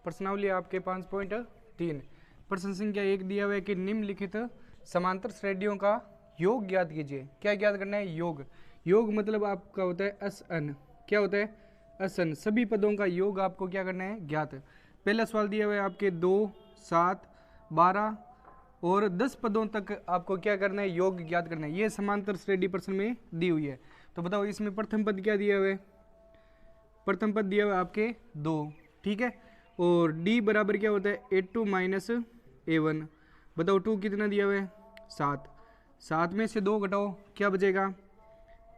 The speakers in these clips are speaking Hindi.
प्रश्नावली आपके 5.3 प्रश्न संख्या 1 दिया हुआ है कि निम्नलिखित समांतर श्रेणियों का योग ज्ञात कीजिए। क्या ज्ञात करना है? योग। योग मतलब आपका होता है SN। क्या होता है? SN। सभी पदों का योग आपको क्या करना है? ज्ञात। पहला सवाल दिया हुआ है आपके 2, 7, 12 और 10 पदों तक आपको क्या करना है? योग ज्ञात करना है। ये समांतर श्रेणी प्रश्न में दी हुई है। तो बताओ इसमें प्रथम पद क्या दिया हुआ है? प्रथम पद दिया हुआ है आपके 2, ठीक है। और D बराबर क्या होता है? A2 minus A1। बताओ 2 कितना दिया हुआ है? 7। 7 में से 2 घटाओ, क्या बचेगा?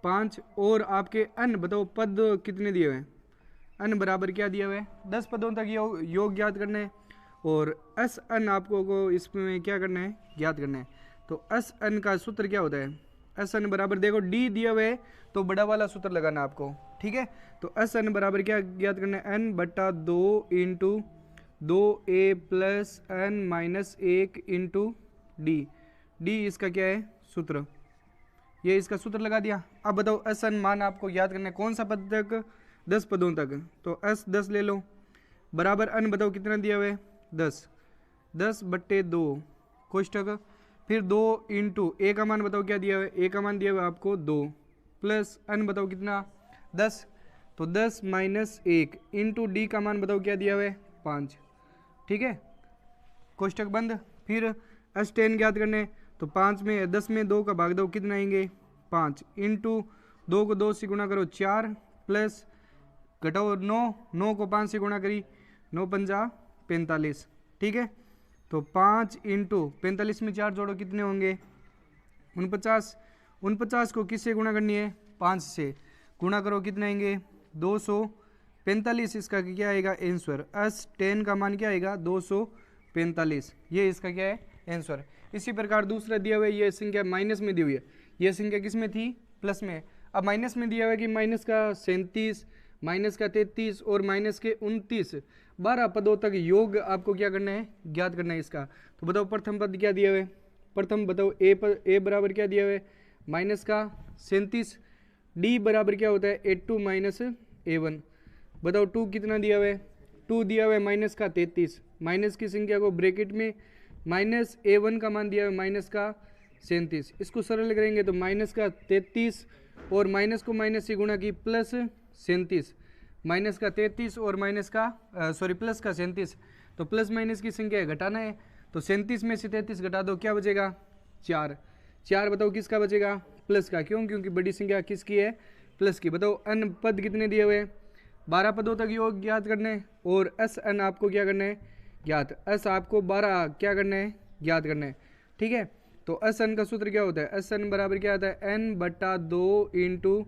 5। और आपके अन्य बताओ पद कितने दिए हुए हैं? अन्य बराबर क्या दिया हुआ है? 10 पदों तक योग ज्ञात करना है। और एस अन आपको को इसमें क्या करना है? ज्ञात करना है। तो एस अन का सूत्र क्या होता है? एस अन बराबर देखो डी दिया हुआ है तो बड़ा वाला सूत्र लगाना आपको, ठीक है। तो एस एन बराबर क्या ज्ञात करना है? एन बटा 2 into 2a plus N minus 1 into d. D इसका क्या है? सूत्र। ये इसका सूत्र लगा दिया। अब बताओ एस एन मान आपको याद करना है कौन सा पद तक? 10 पदों तक। तो एस 10 ले लो बराबर एन बताओ कितना दिया हुआ है? 10। 10 बट्टे 2 कोष्टक, फिर 2 इंटू ए का मान बताओ क्या दिया हुआ है? ए का मान दिया हुआ है आपको 2 प्लस एन बताओ कितना? 10। तो 10 माइनस 1 इंटू डी का मान बताओ क्या दिया हुआ है? 5, ठीक है। कोष्टक बंद। फिर एस 10 ज्ञात करने, तो 5 में 10 में 2 का भाग दो, कितना आएंगे? 5 इंटू 2 को 2 से गुणा करो 4 प्लस घटाओ 9, 9 को 5 से गुणा करी 9 पंजा 45, ठीक है। तो 5 इंटू 45 में 4 जोड़ो, कितने होंगे? 49। 49 को किससे गुणा करनी है? 5 से गुणा करो, कितने आएंगे? 245। इसका क्या आएगा? आंसर। एस 10 का मान क्या आएगा? 245। ये इसका क्या है? आंसर। इसी प्रकार दूसरा दिया हुआ है, ये संख्या माइनस में दी हुई है। ये संख्या किस में थी? प्लस में। अब माइनस में दिया हुआ है कि माइनस का 37, माइनस का 33 और माइनस के 29 12 पदों तक योग आपको क्या करना है? ज्ञात करना है इसका। तो बताओ प्रथम पद क्या दिया हुआ है? प्रथम बताओ ए बराबर क्या दिया हुआ है? माइनस का 37। डी बराबर क्या होता है? A2 minus A1। बताओ 2 कितना दिया हुआ है? 2 दिया हुआ है माइनस का 33। माइनस की संख्या को ब्रैकेट में माइनस A1 का मान दिया हुआ है माइनस का 37। इसको सरल करेंगे तो माइनस का 33 और माइनस को माइनस से गुणा की प्लस 37। माइनस का 33 और माइनस का प्लस का 37। तो प्लस माइनस की संख्या घटाना है, तो 37 में से 33 घटा दो, क्या बचेगा? 4। 4 बताओ किसका बचेगा? प्लस का। क्यों? क्योंकि बड़ी संख्या किसकी है? प्लस की। बताओ अन पद कितने दिए हुए? 12 पदों तक योग ज्ञात करना है। और एस अन आपको क्या करना है? ज्ञात। एस आपको 12 क्या करना है? ज्ञात करना है, ठीक है। तो एस एन का सूत्र क्या होता है? एस एन बराबर क्या आता है? एन बटा 2 into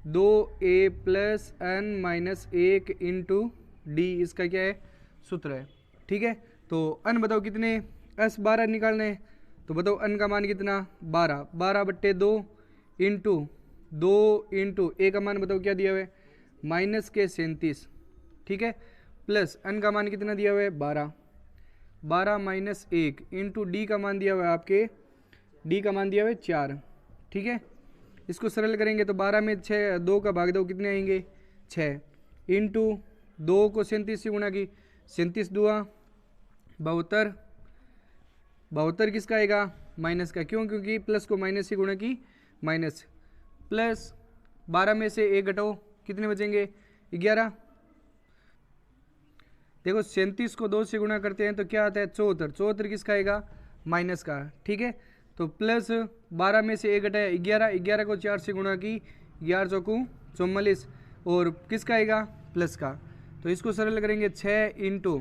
2a plus N minus 1 into D. इसका क्या है? सूत्र है, ठीक है। तो अन बताओ कितने? एस 12 निकालना है। तो बताओ अन का मान कितना? 12। 12 बट्टे 2 इंटू 2 इंटू ए का मान बताओ क्या दिया हुआ है? माइनस के 37, ठीक है। प्लस अन का मान कितना दिया हुआ है? 12। 12 माइनस 1 इंटू डी का मान दिया हुआ है आपके, डी का मान दिया हुआ है 4, ठीक है। इसको सरल करेंगे तो 12 में 6 2 का भाग दो, कितने आएंगे? 6 इंटू 2 को 37 से गुणा की 37 दुआ 72। 72 किसका आएगा? माइनस का। क्यों? क्योंकि प्लस को माइनस से गुणा की माइनस। प्लस 12 में से 1 घटाओ, कितने बचेंगे? 11। देखो 37 को 2 से गुणा करते हैं तो क्या आता है? 74। 74 किसका आएगा? माइनस का, ठीक है। तो प्लस 12 में से 1 घटाया 11। 11 को 4 से गुणा की 11 चौकू 44 और किसका आएगा? प्लस का। तो इसको सरल करेंगे 6 इंटू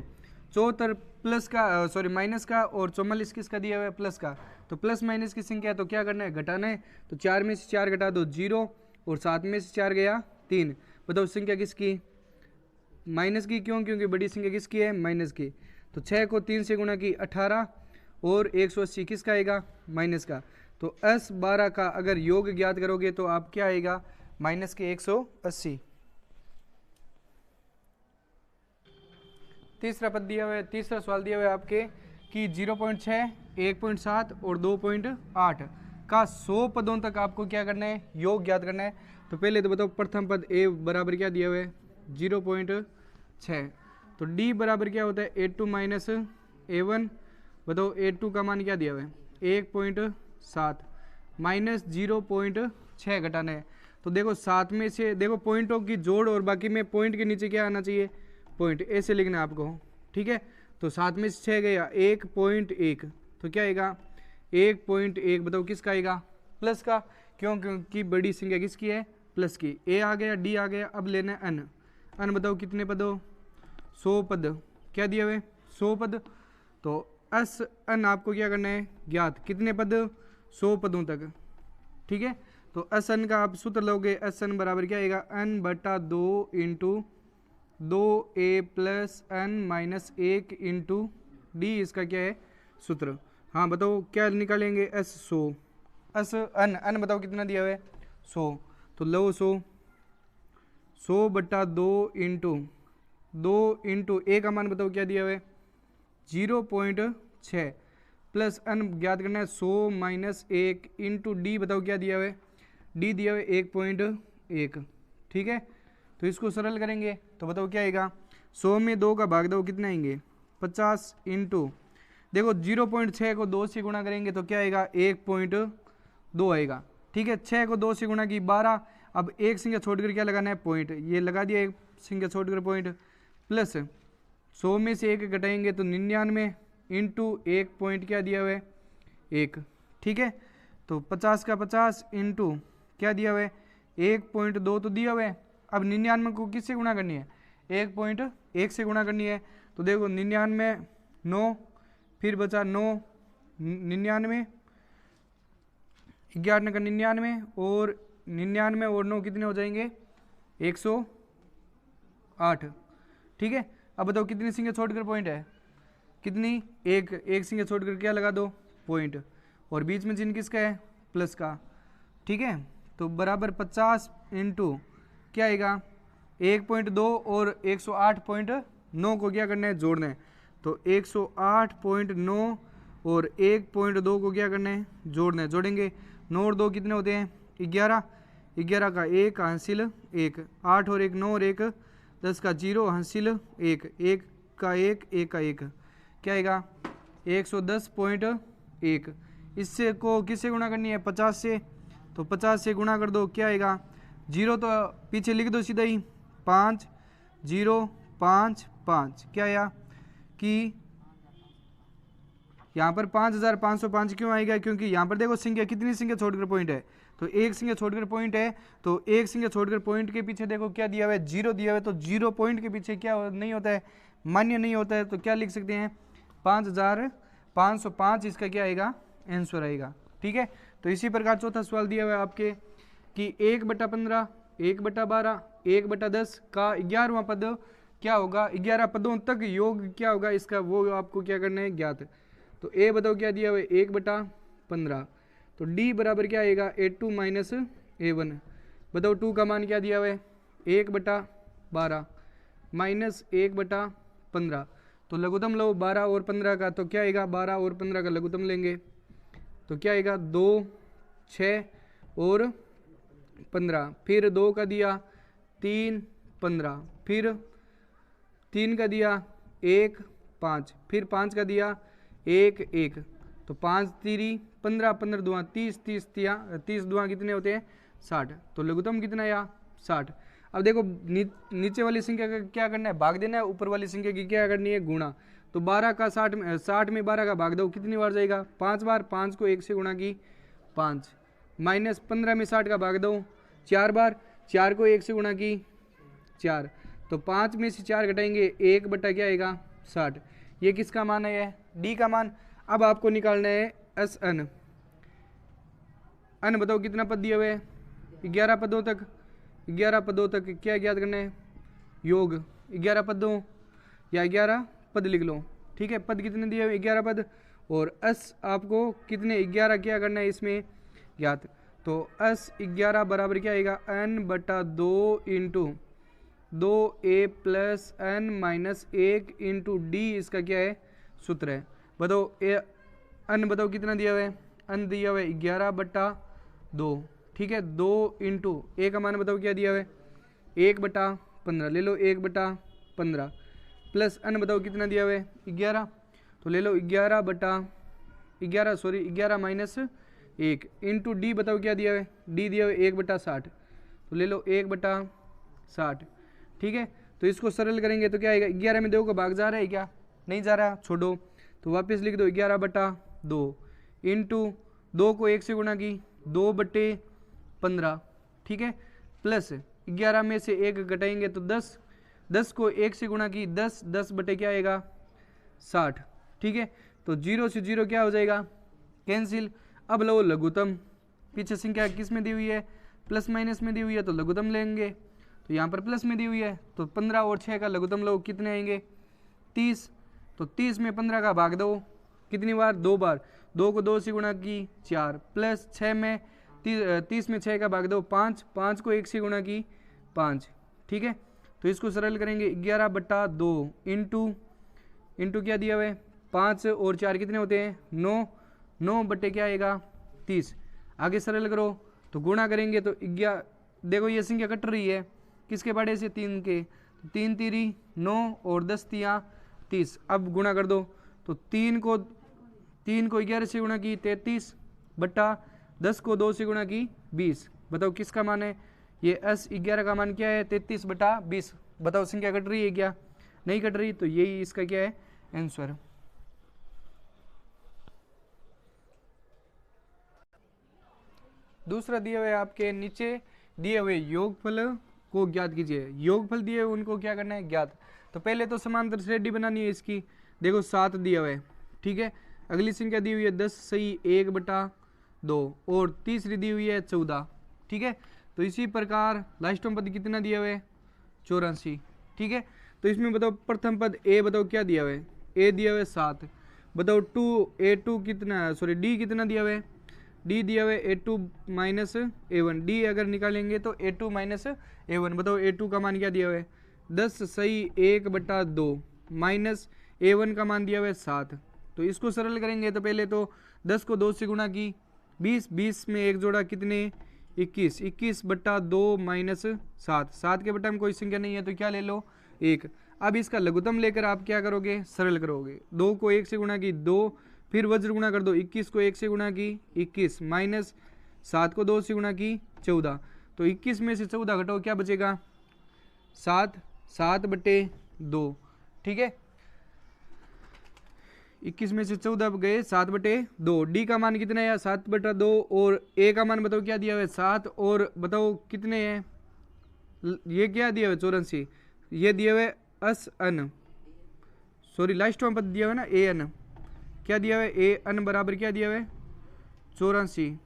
74 प्लस का माइनस का और 44 किसका दिया हुआ है? प्लस का। तो प्लस माइनस की संख्या है तो क्या करना है? घटाना है। तो 4 में से 4 घटा दो 0 और 7 में से 4 गया 3। बताओ संख्या किसकी? माइनस की। क्यों? क्योंकि बड़ी संख्या किसकी है? माइनस की। तो 6 को 3 से गुणा की 18 और 180 किसका आएगा? माइनस का। तो एस 12 का अगर योग ज्ञात करोगे तो आप क्या आएगा? माइनस के 180। तीसरा पद दिया हुआ है, तीसरा सवाल दिया हुआ है आपके कि 0.6, 1.7 और 2.8 का 100 पदों तक आपको क्या करना है? योग ज्ञात करना है। तो पहले तो बताओ प्रथम पद ए बराबर क्या दिया हुआ है? 0.6। तो डी बराबर क्या होता है A2 माइनस A1। बताओ A2 का मान क्या दिया हुआ है 1.7 माइनस 0.6 घटाना है। तो देखो 7 में से देखो पॉइंटों की जोड़ और बाकी में पॉइंट के नीचे क्या आना चाहिए पॉइंट, ऐसे लिखना है आपको, ठीक है। तो 7 में से 6 गया 1.1, तो क्या आएगा 1.1। बताओ किसका आएगा प्लस का, क्यों क्योंकि बड़ी संख्या किसकी है प्लस की। ए आ गया डी आ गया, अब लेना है अन। अन बताओ कितने पद हो 100 पद, क्या दिया हुए 100 पद। तो एस अन आपको क्या करना है ज्ञात, कितने पद 100 पदों तक, ठीक है। तो एस एन का आप सूत्र लोगे, एस एन बराबर क्या आएगा एन बटा 2 into 2a plus N minus 1 into D, इसका क्या है सूत्र। हाँ बताओ क्या निकालेंगे एस 100 एस एन, एन बताओ कितना दिया हुआ है 100। तो लो 100 बटा 2 इंटू ए का मान बताओ क्या दिया हुआ है 0.6 प्लस एन ज्ञात करना है 100 माइनस 1 इंटू डी बताओ क्या दिया हुआ है डी दिया हुआ है 1.1, ठीक है। तो इसको सरल करेंगे तो बताओ क्या आएगा 100 में 2 का भाग दो कितने आएंगे 50 इंटू देखो 0.6 को 2 से गुणा करेंगे तो क्या आएगा 1.2 आएगा, ठीक है। 6 को 2 से गुणा की 12, अब एक संख्या छोड़कर क्या लगाना है पॉइंट, ये लगा दिया एक संख्या छोड़कर पॉइंट, प्लस 100 में से 1 घटाएंगे तो 99 इंटू 1 पॉइंट क्या दिया हुआ है 1, ठीक है। तो 50 का 50 इंटू क्या दिया हुआ है 1.2 तो दिया हुआ है। अब 99 को किससे गुणा करनी है 1.1 से गुणा करनी है। तो देखो 99 9 फिर बचा 9 99 11 का 99 और 99 और 9 कितने हो जाएंगे 108, ठीक है। अब बताओ कितनी संख्या छोड़कर पॉइंट है कितनी एक संख्या छोड़कर क्या लगा दो पॉइंट, और बीच में चिन्ह किसका है प्लस का, ठीक है। तो बराबर 50 इंटू क्या आएगा 1.2 और 108.9 को क्या करना है जोड़ना है। तो 108.9 और 1.2 को क्या करना है जोड़ना है, जोड़ेंगे 9 और 2 कितने होते हैं 11, 11 का 1 हासिल 1, 8 और 1 9 और 1 10 का 0 हासिल 1, 1 का 1 1 का 1 क्या आएगा 110.1। इससे को किससे गुणा करनी है 50 से, तो 50 से गुणा कर दो क्या आएगा 0 तो पीछे लिख दो सीधा ही 5 0 5 5, क्या आया कि यहाँ पर 5505 क्यों आएगा क्योंकि यहाँ पर देखो संख्या कितनी संख्या छोड़कर पॉइंट है, तो एक संख्या छोड़कर पॉइंट है, तो एक संख्या छोड़कर पॉइंट के पीछे देखो क्या दिया हुआ है 0 दिया हुआ है, तो 0 पॉइंट के पीछे क्या नहीं होता है मान्य नहीं होता है। तो क्या लिख सकते हैं 5505, इसका क्या आएगा आंसर आएगा, ठीक है। तो इसी प्रकार चौथा सवाल दिया हुआ है आपके कि 1/15 1/12 1/10 का 11वां पद क्या होगा, 11 पदों तक योग क्या होगा इसका, वो आपको क्या करना है ज्ञात। तो ए बताओ क्या दिया हुआ है 1/15, तो डी बराबर क्या आएगा A2 माइनस A1। बताओ 2 का मान क्या दिया हुआ है 1/12 माइनस 1/15, तो लघुत्तम लो 12 और 15 का, तो क्या आएगा 12 और 15 का लघुत्तम लेंगे तो क्या आएगा 2 6 और 15, फिर 2 का दिया 3 15, फिर 3 का दिया 1 5, फिर 5 का दिया 1 1, तो 5 3 15 15 दुआ 30 30 दुआ कितने होते हैं 60, तो लघुत्तम कितना आया 60। अब देखो नीचे वाली संख्या का क्या करना है भाग देना है, ऊपर वाली संख्या की क्या करनी है गुणा। तो 12 का 60 में 12 का भाग दो कितनी बार जाएगा 5 बार, 5 को 1 से गुणा की 5, माइनस 15 में 60 का भाग दो 4 बार, 4 को 1 से गुणा की 4, तो 5 में से 4 घटाएंगे 1 बटा क्या आएगा 60। ये किसका मान है डी का मान। अब आपको निकालना है एस एन, अन बताओ कितना पद दिया हुआ है 11 पदों तक, 11 पदों तक क्या ज्ञात करना है योग 11 पदों या 11 पद लिख लो, ठीक है। पद कितने दिए हुए 11 पद, और एस आपको कितने 11 क्या करना है इसमें ज्ञात। तो एस 11 बराबर क्या आएगा n/2 into 2a plus n minus 1 into D, इसका क्या है सूत्र है। बताओ n बताओ कितना दिया हुआ है, n दिया हुआ है 11/2, ठीक है। 2 इंटू ए का मान बताओ क्या दिया हुआ है 1/15, ले लो 1/15, प्लस अन बताओ कितना दिया हुआ है 11, तो ले लो 11 माइनस 1 इंटू डी बताओ क्या दिया हुआ है, डी दिया हुआ है 1/60, तो ले लो 1/60। ठीक है, तो इसको सरल करेंगे तो क्या आएगा, 11 में 2 का भाग जा रहा है क्या, नहीं जा रहा, छोड़ो, तो वापस लिख दो 11/2 इंटू 2 को 1 से गुणा की 2/15। ठीक है, प्लस 11 में से 1 घटाएंगे तो 10, 10 को 1 से गुणा की 10, 10 बटे क्या आएगा 60। ठीक है, तो 0 से 0 क्या हो जाएगा, कैंसिल। अब लो लघुत्तम, पीछे संख्या किस में दी हुई है, प्लस माइनस में दी हुई है, तो लघुत्तम लेंगे, तो यहाँ पर प्लस में दी हुई है, तो 15 और 6 का लघुत्तम लो, कितने आएंगे 30, तो 30 में 15 का भाग दो, कितनी बार, 2 बार, 2 को 2 से गुणा की 4, प्लस 6 में 30 में 6 का भाग दो 5, 5 को 1 से गुणा की 5। ठीक है, तो इसको सरल करेंगे 11/2 इंटू क्या दिया हुआ है 5 और 4 कितने होते हैं 9, 9 बटे क्या आएगा 30। आगे सरल करो तो गुणा करेंगे तो 11, देखो ये संख्या कट रही है किसके बाड़े से, 3 के, 3 तीरी 9 और 10 तिया 30। अब गुणा कर दो तो 3 को 11 से गुणा की 33 बट्टा 10 को 2 से गुणा की 20। बताओ किसका मान है, ये 11 का मान क्या है 33/20। बताओ संख्या कट रही है क्या, नहीं कट रही, तो यही इसका क्या है आंसर। दूसरा दिया हुआ है आपके नीचे दिए हुए योगफल को ज्ञात कीजिए। योगफल दिए हुए उनको क्या करना है ज्ञात। तो पहले तो समांतर श्रेणी बनानी है इसकी, देखो 7 दिया हुआ है। ठीक है, अगली संख्या दी हुई है 10 सही 1/2 और तीसरी दी हुई है 14। ठीक है, तो इसी प्रकार लास्ट पद कितना दिया हुआ है 84। ठीक है, तो इसमें बताओ प्रथम पद ए बताओ क्या दिया हुआ है, ए दिया हुआ है 7। बताओ A2 कितना, सॉरी डी कितना दिया हुआ है, डी दिया हुआ है A2 माइनस A1। डी अगर निकालेंगे तो A2 माइनस A1। बताओ A2 का मान क्या दिया हुआ है 10 सही 1/2 माइनस A1 का मान दिया हुआ है 7। तो इसको सरल करेंगे तो पहले तो 10 को 2 से गुणा की 20, 20 में 1 जोड़ा कितने 21, 21/2 माइनस 7, 7 के बटा में कोई संख्या नहीं है तो क्या ले लो 1। अब इसका लघुत्तम लेकर आप क्या करोगे, सरल करोगे। 2 को 1 से गुणा की 2, फिर वज्र गुणा कर दो, 21 को 1 से गुणा की 21 माइनस 7 को 2 से गुणा की 14। तो 21 में से 14 घटाओ क्या बचेगा 7, 7/2। ठीक है, 21 में से 14 गए 7/2। डी का मान कितना है 7/2 और ए का मान बताओ क्या दिया हुआ है 7 और बताओ कितने हैं, ये क्या दिया हुआ है 84। ये दिया हुआ है अन, सॉरी लास्ट में पद दिया हुआ है ना ए एन, क्या दिया हुआ है ए एन बराबर क्या दिया हुआ है 84।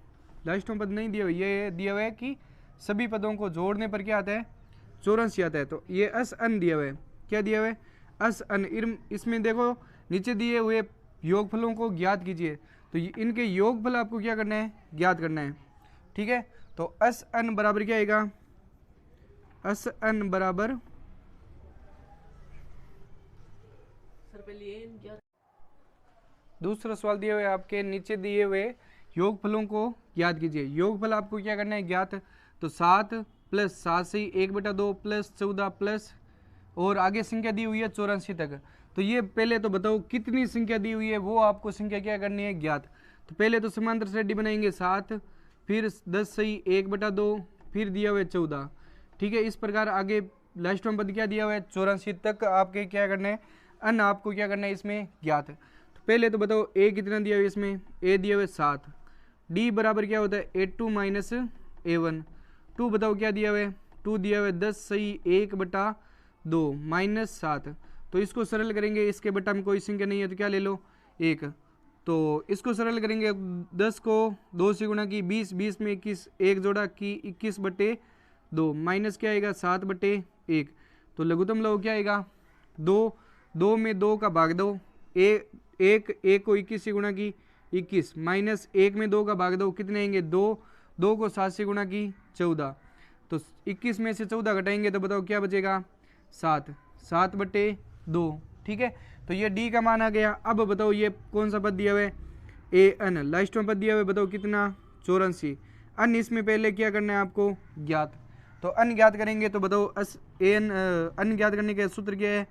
लास्ट में पद नहीं दिया हुआ, ये दिया हुआ है कि सभी पदों को जोड़ने पर क्या आता है 84 आता है। तो ये अन दिया हुआ है, क्या दिया हुआ है अन। इसमें देखो नीचे दिए हुए योगफलों को ज्ञात कीजिए, तो इनके योगफल आपको क्या करना है ज्ञात करना है। ठीक है, तो अन बराबर क्या आएगा, अन बराबर दूसरा सवाल दिए हुए आपके नीचे दिए हुए योगफलों को ज्ञात कीजिए। योगफल आपको क्या करना है ज्ञात, तो 7 प्लस 7 से 1/2 प्लस 14 प्लस और आगे संख्या दी हुई है 84 तक। तो ये पहले तो बताओ कितनी संख्या दी हुई है वो आपको संख्या क्या करनी है ज्ञात। तो पहले तो समांतर श्रेणी बनाएंगे 7, फिर 10 सही 1/2, फिर दिया हुआ है 14। ठीक है, इस प्रकार आगे लास्ट में पद क्या दिया हुआ है 84 तक आपके क्या करना है अन आपको क्या करना है इसमें ज्ञात। तो पहले तो बताओ ए कितना दिया हुआ है इसमें, ए दिया हुआ है 7। डी बराबर क्या होता है A2 माइनस A1। 2 बताओ क्या दिया हुआ है 2 दिया हुआ है 10 सही 1/2 माइनस 7। तो इसको सरल करेंगे, इसके बटा में कोई संख्या नहीं है तो क्या ले लो 1। तो इसको सरल करेंगे 10 को 2 से गुणा की 20, 20 में 21 1 जोड़ा की 21/2 माइनस क्या आएगा 7/1। तो लघुत्तम लघु क्या आएगा 2, 2 में 2 का भाग दो, 1 को 21 से गुणा की 21 माइनस 1 में 2 का भाग दो, कितने आएंगे 2, 2 को 7 से गुणा की 14। तो 21 में से 14 घटाएंगे तो बताओ क्या बचेगा 7, 7/2। ठीक है, तो ये डी का मान आ गया। अब बताओ ये कौन सा पद दिया हुआ है ए एन, लास्ट में पद दिया हुआ है बताओ कितना 84। अन इसमें पहले क्या करना है आपको ज्ञात। तो अन ज्ञात करेंगे तो बताओ अन ज्ञात करने का सूत्र क्या है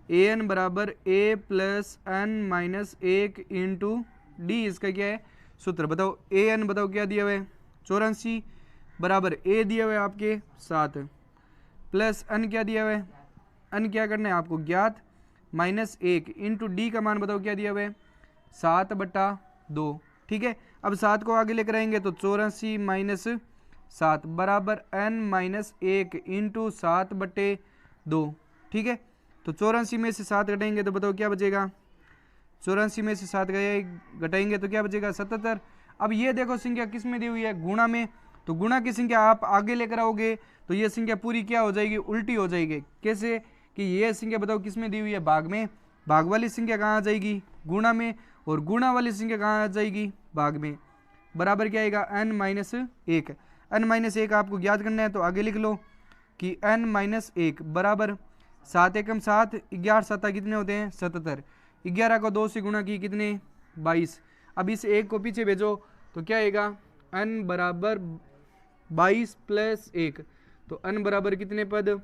ए एन बराबर A plus N minus 1 into D, इसका क्या है सूत्र बताओ। ए एन बताओ क्या दिया हुआ है 84 बराबर ए दिया हुआ है आपके 7 प्लस एन क्या दिया हुआ है, एन क्या करना है आपको ज्ञात माइनस 1 इंटू डी का मान बताओ क्या दिया हुआ है 7/2। ठीक है, अब 7 को आगे लेकर आएंगे तो 84 माइनस 7 बराबर n माइनस 1 इंटू 7/2। ठीक है, तो 84 में से 7 घटाएंगे तो बताओ क्या बचेगा, 84 में से 7 घटाएंगे तो क्या बचेगा 77। अब ये देखो संख्या किस में दी हुई है गुणा में, तो गुणा की संख्या आप आगे लेकर आओगे तो ये संख्या पूरी क्या हो जाएगी उल्टी हो जाएगी। कैसे कि ये संख्या बताओ किस में दी हुई है भाग में, भाग वाली संख्या कहाँ आ जाएगी गुणा में, और गुणा वाली संख्या कहाँ आ जाएगी भाग में। बराबर क्या आएगा n माइनस 1, n माइनस 1 आपको ज्ञात करना है तो आगे लिख लो कि n माइनस 1 बराबर 7 एकम 7, 11 7 कितने होते हैं 77, 11 को 2 से गुणा की कितने 22। अब इस एक को पीछे भेजो तो क्या आएगा n बराबर 22 प्लस 1, तो n बराबर कितने पद,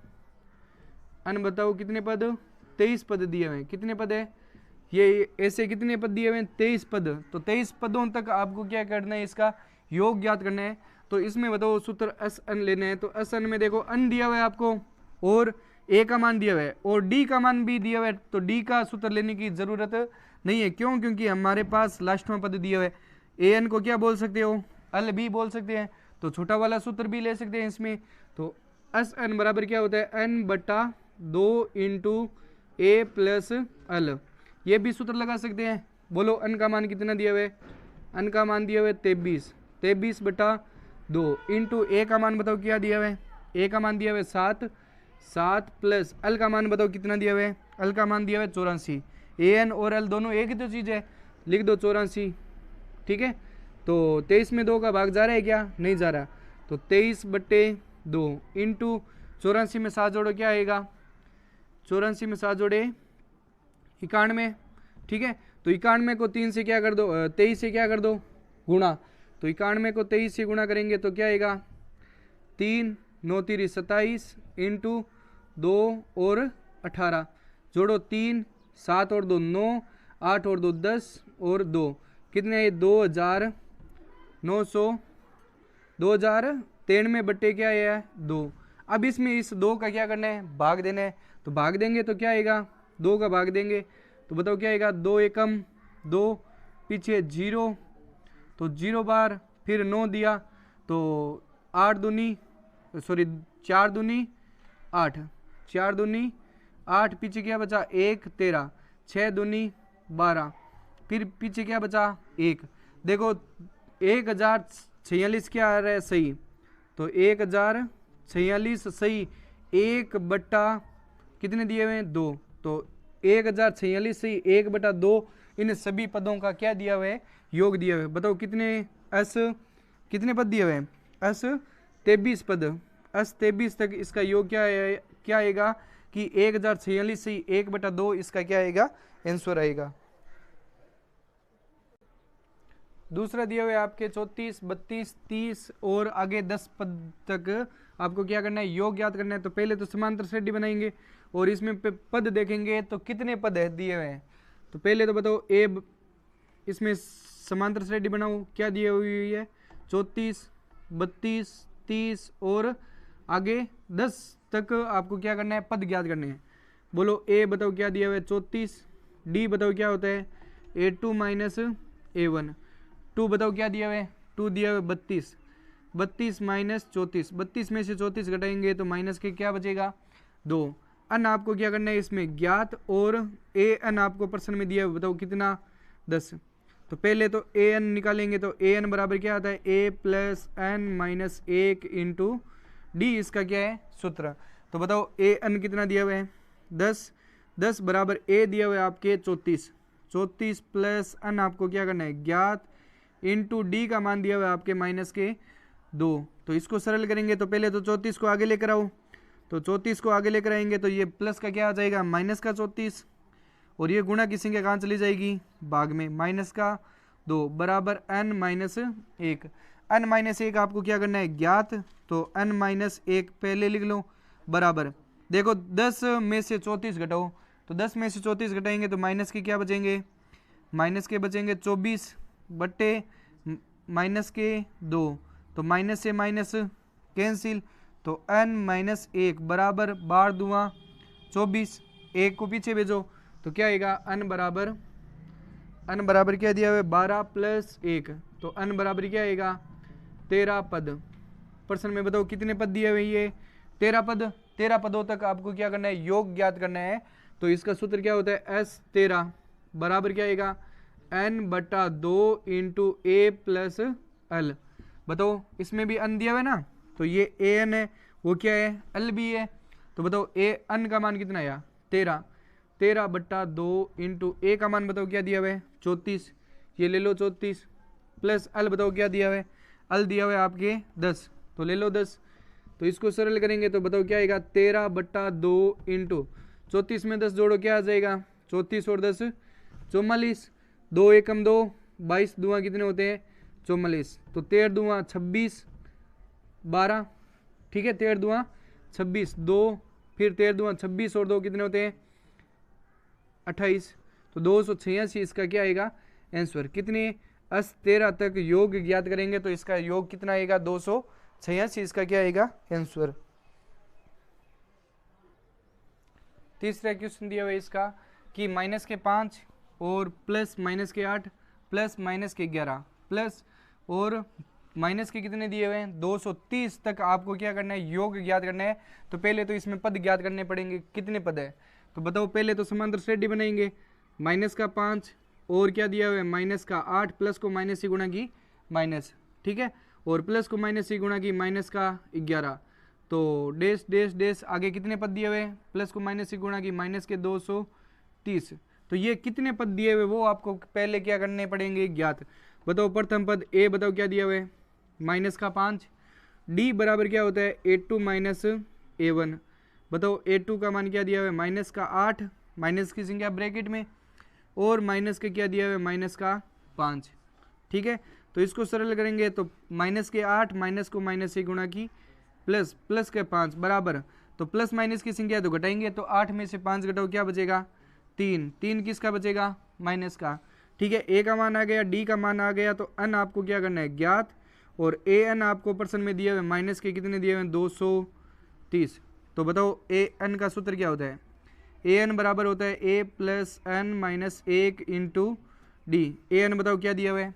n बताओ कितने पद 23 पद दिए हुए हैं। कितने पद है ये ऐसे कितने पद दिए हुए हैं 23 पद, तो 23 पदों तक आपको क्या करना है इसका योग ज्ञात करना है। तो इसमें बताओ सूत्र एस एन लेना है, तो एस एन में देखो n दिया हुआ है आपको और a का मान दिया हुआ है और d का मान भी दिया हुआ है, तो d का सूत्र लेने की जरूरत नहीं है। क्यों, क्योंकि हमारे पास लास्ट में पद दिया हुआ है। ए एन को क्या बोल सकते हो एल भी बोल सकते हैं, तो छोटा वाला सूत्र भी ले सकते हैं इसमें। तो एस एन बराबर क्या होता है n/2 इंटू ए प्लस एल, ये भी सूत्र लगा सकते हैं। बोलो n का मान कितना दिया हुआ है, n का मान दिया हुआ है 23/2 इंटू ए का मान बताओ क्या दिया हुआ है, ए का मान दिया हुआ है 7 प्लस एल का मान बताओ कितना दिया हुआ है, एल का मान दिया हुआ है 84। ए एन और एल दोनों एक ही तो चीज़ है, लिख दो 84। ठीक है, तो 23 में 2 का भाग जा रहा है क्या, नहीं जा रहा, तो 23/2 इंटू 84 में 7 जोड़ो क्या आएगा, 84 में 7 जोड़े 91। ठीक है, तो 91 को 3 से क्या कर दो 23 से क्या कर दो गुणा, तो 91 को 23 से गुणा करेंगे तो क्या आएगा 3 9 3 27 इंटू 2 और 18 जोड़ो 3 7 और 2 9 8 और 2 10 और 2 कितने है 2093 बट्टे क्या है 2। अब इसमें इस 2 का क्या करना है भाग देना है, तो भाग देंगे तो क्या आएगा 2 का भाग देंगे तो बताओ क्या आएगा 2 एकम 2 पीछे 0 तो 0 बार फिर 9 दिया तो 4 दूनी 8 4 दूनी 8 पीछे क्या बचा 1 13 6 दूनी 12 फिर पीछे क्या बचा 1। देखो 1046 क्या आ रहा है सही, तो 1046 सही 1/, कितने दिए हुए हैं 2, तो 1046 सही 1/2 इन सभी पदों का क्या दिया हुआ है योग दिया हुआ है। बताओ कितने कितने पद दिए हुए हैं 23 पद, 23 तक इसका योग क्या आएगा कि 1046 सही 1/2 इसका क्या आएगा आंसर आएगा। दूसरा दिया हुआ है आपके 34 32 30 और आगे 10 पद तक आपको क्या करना है योग ज्ञात करना है। तो पहले तो समांतर श्रेणी बनाएंगे और इसमें पद देखेंगे तो कितने पद है दिए हुए हैं। तो पहले तो बताओ इसमें समांतर श्रेणी बनाओ क्या दिए हुई है 34 32 30 और आगे 10 तक आपको क्या करना है पद ज्ञात करने हैं। बोलो ए बताओ क्या दिया हुआ है 34, डी बताओ क्या होता है A2 माइनस A1, 2 बताओ क्या दिया हुआ है 2 दिया हुआ है 32 माइनस 34, 32 में से 34 घटाएंगे तो माइनस के क्या बचेगा 2। अन आपको क्या करना है इसमें ज्ञात और ए एन आपको प्रश्न में दिया बताओ कितना 10। तो पहले तो ए एन निकालेंगे तो ए एन बराबर क्या आता है A plus N minus 1 into D, इसका क्या है सूत्र। तो बताओ ए एन कितना दिया हुआ है 10 बराबर ए दिया हुआ है आपके 34 प्लस एन आपको क्या करना है ज्ञात इंटू डी का मान दिया हुआ है आपके माइनस के 2। तो इसको सरल करेंगे तो पहले तो 34 को आगे लेकर आओ, तो 34 को आगे लेकर आएंगे तो ये प्लस का क्या आ जाएगा माइनस का 34 और ये गुणा की संख्या कहाँ चली जाएगी भाग में माइनस का 2 बराबर n माइनस 1। n माइनस 1 आपको क्या करना है ज्ञात, तो n माइनस 1 पहले लिख लो बराबर देखो 10 में से 34 घटाओ तो 10 में से 34 घटाएंगे तो माइनस के क्या बचेंगे, माइनस के बचेंगे 24 बट्टे माइनस के 2, तो माइनस से माइनस कैंसिल, तो n माइनस 1 बराबर 12 दूना 24, एक को पीछे भेजो तो क्या आएगा, n बराबर क्या दिया हुआ है 12 प्लस 1, तो n बराबर क्या आएगा 13 पद। प्रश्न में बताओ कितने पद दिए हुए, ये 13 पद। 13 पदों तक आपको क्या करना है, योग ज्ञात करना है। तो इसका सूत्र क्या होता है, S13 बराबर क्या आएगा n/2 इंटू ए प्लस एल। बताओ इसमें भी n दिया हुआ है ना, तो ये an है, वो क्या है l भी है। तो बताओ n का मान कितना आया 13, 13/2 इंटू ए का मान बताओ क्या दिया हुआ है 34, ये ले लो 34 प्लस l बताओ क्या दिया हुआ है, l दिया हुआ है आपके 10, तो ले लो 10। तो इसको सरल करेंगे तो बताओ क्या आएगा 13/2 इंटू 34 में 10 जोड़ो क्या आ जाएगा 34 और 10 44, 2 एकम 2, 22 दुआ कितने होते हैं 44, तो 13 दुआ 26 12, ठीक है 13 दुआ 26, 2 फिर 13 दुआ 26 और 2 कितने होते हैं 28, तो 286 इसका क्या आएगा आंसर। कितने S13 तक योग ज्ञात करेंगे तो इसका योग कितना आएगा 286, इसका क्या आएगा आंसर। तीसरा क्वेश्चन दिया हुआ है इसका कि माइनस के 5 और प्लस माइनस के 8 प्लस माइनस के 11 प्लस और माइनस के कितने दिए हुए हैं 230 तक आपको क्या करना है योग ज्ञात करना है। तो पहले तो इसमें पद ज्ञात करने पड़ेंगे, कितने पद है तो बताओ। पहले तो समांतर श्रेणी बनाएंगे, माइनस का 5 और क्या दिया हुआ है माइनस का 8, प्लस को माइनस से गुणा की माइनस, ठीक है, और प्लस को माइनस से गुणा की माइनस का 11, तो डैश डैश डैश आगे कितने पद दिए हुए हैं प्लस को माइनस से गुणा की माइनस के 230। तो ये कितने पद दिए हुए वो आपको पहले क्या करने पड़ेंगे ज्ञात। बताओ प्रथम पद ए बताओ क्या दिया हुआ है माइनस का 5, डी बराबर क्या होता है A2 माइनस A1। बताओ A2 का मान क्या दिया हुआ है माइनस का 8, माइनस की संख्या ब्रैकेट में, और माइनस के क्या दिया हुआ है माइनस का 5, ठीक है। तो इसको सरल करेंगे तो माइनस के 8 माइनस को माइनस से गुणा की प्लस प्लस के 5 बराबर, तो प्लस माइनस की संख्या तो घटाएंगे, तो 8 में से 5 घटाओ क्या बचेगा 3, 3 किसका बचेगा माइनस का, ठीक है। ए का मान आ गया, डी का मान आ गया, तो अन आपको क्या करना है ज्ञात, और ए एन आपको प्रश्न में दिए हुए माइनस के कितने दिए हुए 230। तो बताओ ए एन का सूत्र क्या होता है, ए एन बराबर होता है A plus N minus 1 into D. A N बताओ क्या दिया हुआ है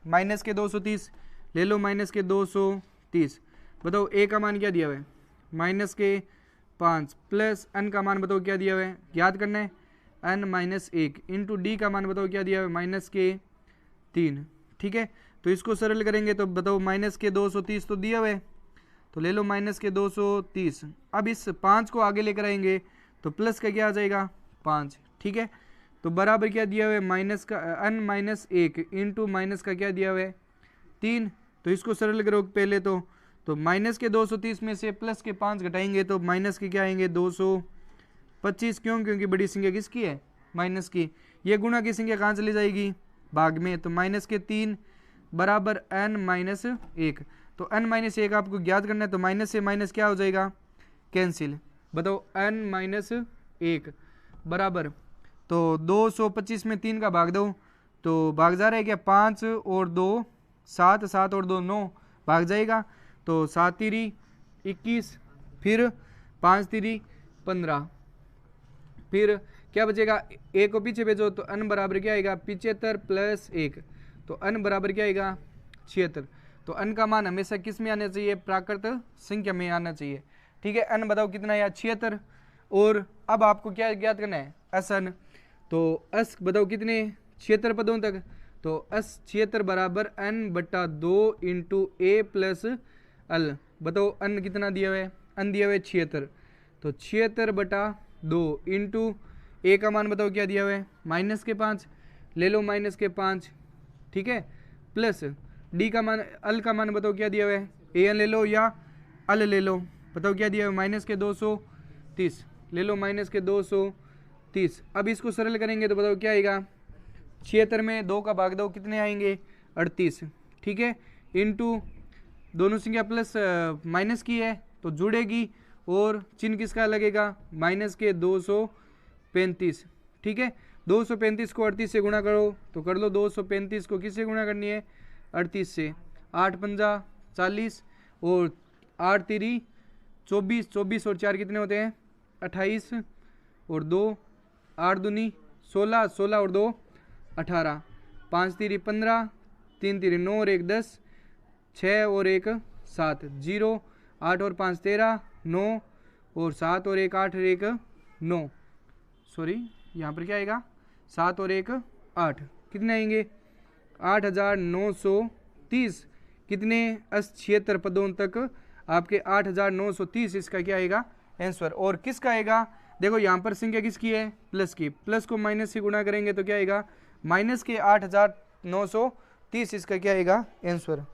माइनस के 230, ले लो माइनस के 230। बताओ ए का मान क्या दिया हुआ है माइनस के 5 प्लस एन का मान बताओ क्या दिया हुआ है याद करना है एन माइनस 1 इंटू डी का मान बताओ क्या दिया हुआ है माइनस के 3, ठीक है। तो इसको सरल करेंगे तो बताओ माइनस के 230 तो दिया हुआ है, तो ले लो माइनस के 230। अब इस 5 को आगे लेकर आएंगे तो प्लस का क्या आ जाएगा 5, ठीक है। तो बराबर क्या दिया हुआ है माइनस का एन माइनस 1 इंटू माइनस का क्या दिया हुआ है 3। तो इसको सरल करो पहले तो माइनस के 230 में से प्लस के 5 घटाएंगे तो माइनस के क्या आएंगे 225। क्यों, क्योंकि बड़ी संख्या किसकी है माइनस की। ये गुणा की संख्या कहाँ चली जाएगी भाग में, तो माइनस के 3 बराबर n माइनस 1। तो n माइनस 1 आपको ज्ञात करना है, तो माइनस से माइनस क्या हो जाएगा कैंसिल। बताओ n माइनस 1 बराबर, तो 225 में 3 का भाग दो तो भाग जा रहा है क्या 5 और 2 7, 7 और 2 9 भाग जाएगा, तो 7 3 21, फिर 5 3 15, फिर क्या बचेगा ए को पीछे भेजो तो n बराबर क्या आएगा 75 प्लस 1, तो n बराबर क्या आएगा 76। तो n का मान हमेशा किस में आना चाहिए प्राकृत संख्या में आना चाहिए, ठीक है। n बताओ कितना है 76। और अब आपको क्या ज्ञात करना है Sn, तो s बताओ कितने 76 पदों तक, तो s 76 बराबर n/2 इंटू ए प्लस एल। बताओ n कितना दिया हुआ है n दिया हुआ है 76, तो 76/2 इंटू ए का मान बताओ क्या दिया हुआ है माइनस के 5, ले लो माइनस के 5, ठीक है, प्लस डी का मान एल का मान बताओ क्या दिया हुआ है ए एन ले लो या एल ले लो, बताओ क्या दिया हुआ है माइनस के 230, ले लो माइनस के 230। अब इसको सरल करेंगे तो बताओ क्या आएगा 76 में 2 का भाग दो कितने आएंगे 38, ठीक है, इंटू दोनों संख्या प्लस माइनस की है तो जुड़ेगी, और चिन्ह किसका लगेगा माइनस के 230 235, ठीक है। 235 को 38 से गुणा करो तो कर लो। 235 को किससे गुणा करनी है? 38 से। 8 पंजा 40 और 8 तिरी 24, 24 और 4 कितने होते हैं? 28 और 2 8 दूनी 16, 16 और 2 18, 5 तिरी 15, 3 तिरी 9 और 1 10, 6 और 1 7, 0, 8 और 5 13, 9 और 7 और 1 8 और 1 9, सॉरी यहाँ पर क्या आएगा? 7 और 1 8, कितने आएंगे? 8930। कितने? 76 पदों तक आपके 8930 इसका क्या आएगा? आंसर। और किसका आएगा? देखो यहाँ पर संख्या किसकी है? प्लस की। प्लस को माइनस से गुणा करेंगे तो क्या आएगा? माइनस के 8930 इसका क्या आएगा? आंसर।